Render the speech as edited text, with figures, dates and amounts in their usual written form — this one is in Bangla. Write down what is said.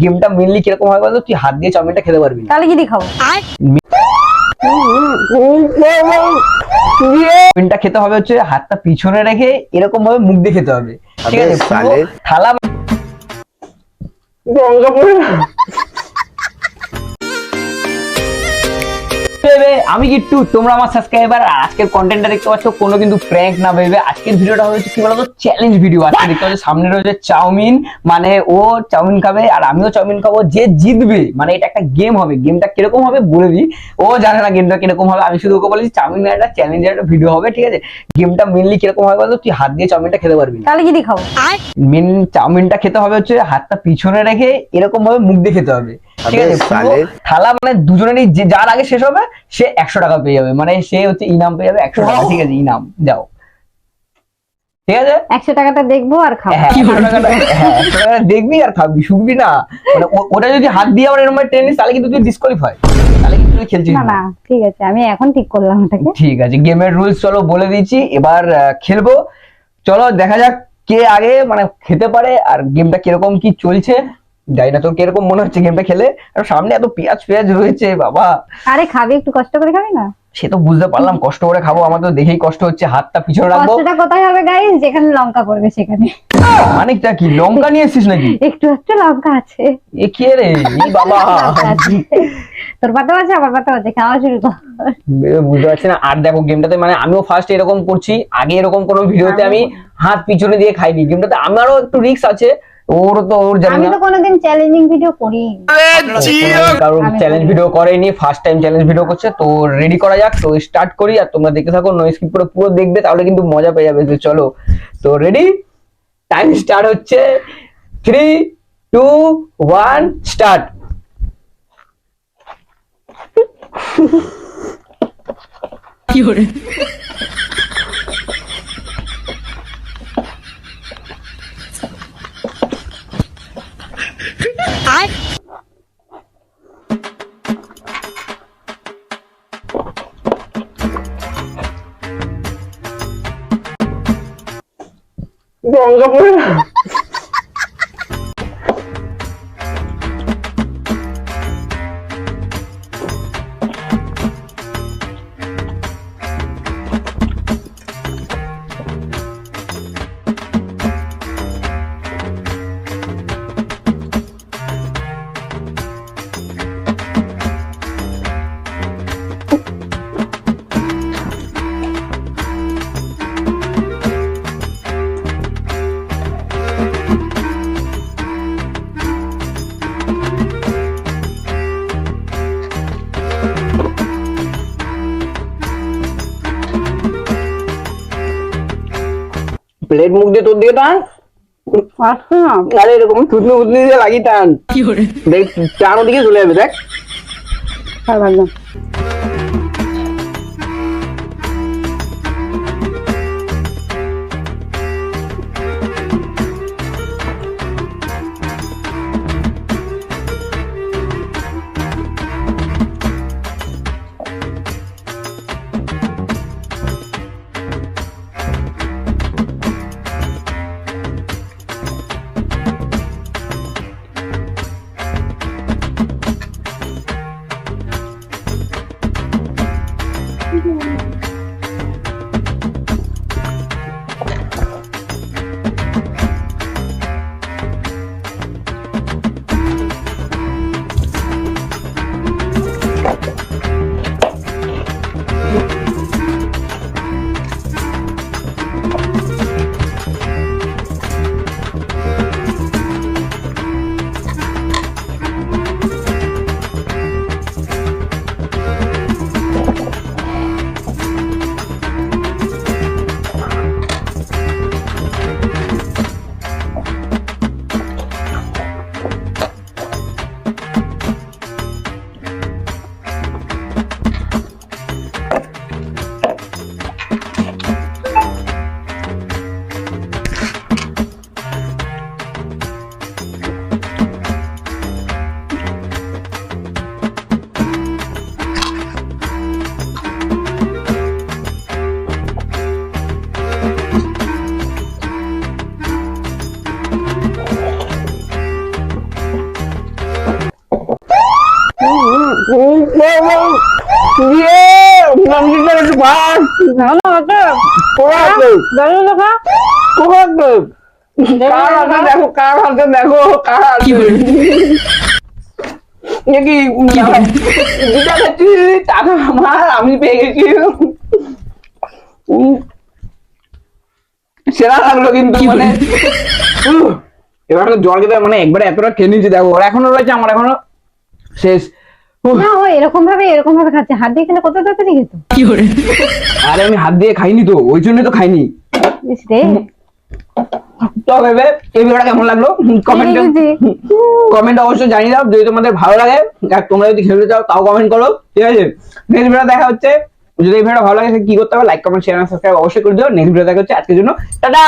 গেমটা মেনলি কিরকম হয় বলতো, তুই হাত দিয়ে চাউমিনটা খেতে পারবি না। তাহলে কি দিয়ে খাবো? চাউমিনটা খেতে হবে হচ্ছে হাতটা পিছনে রেখে এরকম ভাবে মুখ দিয়ে খেতে হবে, ঠিক আছে? পুরো থালা আমি কিট্টু, তোমরা আমার সাবস্ক্রাইবার। আর আজকের কন্টেন্টটা দেখতে পাচ্ছ কোনো কিন্তু প্র্যাঙ্ক না ভেবে আজকের ভিডিওটা হচ্ছে কি বলতো, চ্যালেঞ্জ ভিডিও। আজকে দেখতে পাচ্ছ সামনে রয়েছে চাউমিন, মানে ও চাউমিন খাবে আর আমিও চাউমিন খাবো। যে জিতবে মানে এটা একটা গেম হবে। গেমটা কিরকম হবে বলে দিই, ও জানে না গেমটা কিরকম হবে। আমি শুধু ওকে বলেছি চাউমিন একটা চ্যালেঞ্জের একটা ভিডিও হবে, ঠিক আছে? গেমটা মেনলি কিরকম হয় বলতো, তুই হাত দিয়ে চাউমিনটা খেতে পারবি না। তাহলে কি দিয়ে খাবো? মেন চাউমিনটা খেতে হবে হচ্ছে হাতটা পিছনে রেখে এরকম ভাবে মুখ দিয়ে খেতে হবে, ঠিক আছে? পুরো থালা মানে দুজনেরই যার আগে শেষ হবে সে 100 টাকা পেয়ে যাবে, মানে সে হচ্ছে ইনাম পেয়ে যাবে 100 টাকা, ঠিক আছে? ইনাম যাও, ঠিক আছে? 100 টাকাটা দেখবো আর খাবো। হ্যাঁ 100 টাকা দেখবি আর খাবি, শুকবি না। মানে ওটা যদি হাত দিয়ে আবার এরকম ট্রেন নিস তাহলে কিন্তু তুই ডিসকোয়ালিফাই, তাহলে কিন্তু তুই খেলছিস না না। না ঠিক আছে, আমি এখন ঠিক করলাম এটাকে। ঠিক আছে, গেমের রুলস চলো বলে দিচ্ছি, এবার খেলবো। চলো দেখা যাক কে আগে মানে খেতে পারে আর গেমটা কিরকম কি চলছে। জানি না তোর কিরকম মনে হচ্ছে গেমটা খেলে, আর সামনে এত পেঁয়াজ রয়েছে বাবা। আরে খাবি, একটু কষ্ট করে খাবি না? সে তো বুঝতে পারলাম, কষ্ট করে খাবো, আমার তো দেখেই কষ্ট হচ্ছে। হাতটা পিছনে রাখবো। কষ্টটা কোথায় হবে গাইস? যেখানে লঙ্কা পড়বে সেখানে। মানিকটা কি লঙ্কা নিয়ে এসেছিস নাকি? একটু একটু লঙ্কা আছে। এ কি রে এই বাবা, লঙ্কা আছে। তোর পাতেও আছে আমার পাতেও আছে, খাওয়া শুরু কর। বুঝতে পারছি না। আর দেখো গেমটাতে মানে আমিও ফার্স্ট এরকম করছি, আগে এরকম কোনো ভিডিওতে আমি হাত পিছনে দিয়ে খাইনি। গেমটাতে আমারও একটু রিস্ক আছে, ওর জানি আমি না, তো কোনোদিন চ্যালেঞ্জিং ভিডিও করি। কারণ চ্যালেঞ্জ ভিডিও করেনি, ফার্স্ট টাইম চ্যালেঞ্জ ভিডিও করছে। তো রেডি করা যাক, তো স্টার্ট করি। আর তোমরা দেখতে থাকো, নো স্কিপ করে পুরো দেখবে, তাহলে কিন্তু মজা পেয়ে যাবে। তো চলো, তো রেডি, টাইম স্টার্ট হচ্ছে। 3 2 1 স্টার্ট। কি হরে লঙ্কা পড়ে না। প্লেট মুখ দিয়ে তোর দিকে টান। আরে এরকম থুতনি উতনি দিয়ে লাগিয়ে টান, কি হরে দেখ টান ওদিকে চলে যাবে। দেখ দেখো কার হাতে, দেখো কার হাতে। টাকা আমার, আমি পেয়ে গেছি। সেরা লাগলো কিন্তু, মানে এবার জল খেতে মানে একবারে এতটা খেয়ে নিয়েছি। দেখো ওর এখনো রয়েছে, আমার এখনো শেষ। না ও এরকম ভাবে খাচ্ছে, হাত দিয়ে খেলে কত তাড়াতাড়ি খেত। আরে আমি হাত দিয়ে খাইনি তো, ওই জন্যই তো খাইনি। ইস রে, তো ভেবে এই ভিডিওটা কেমন লাগলো কমেন্ট অবশ্যই জানিয়ে দাও। যদি তোমাদের ভালো লাগে আর তোমরা যদি খেলতে চাও তাও কমেন্ট করো, ঠিক আছে? নেক্সট ভিডিও দেখা হচ্ছে। যদি এই ভিডিওটা ভালো লাগে কি করতে হবে, লাইক কমেন্ট শেয়ার সাবস্ক্রাইব অবশ্যই করে দিও। নেক্সট ভিডিও দেখা হচ্ছে, আজকের জন্য টাটা।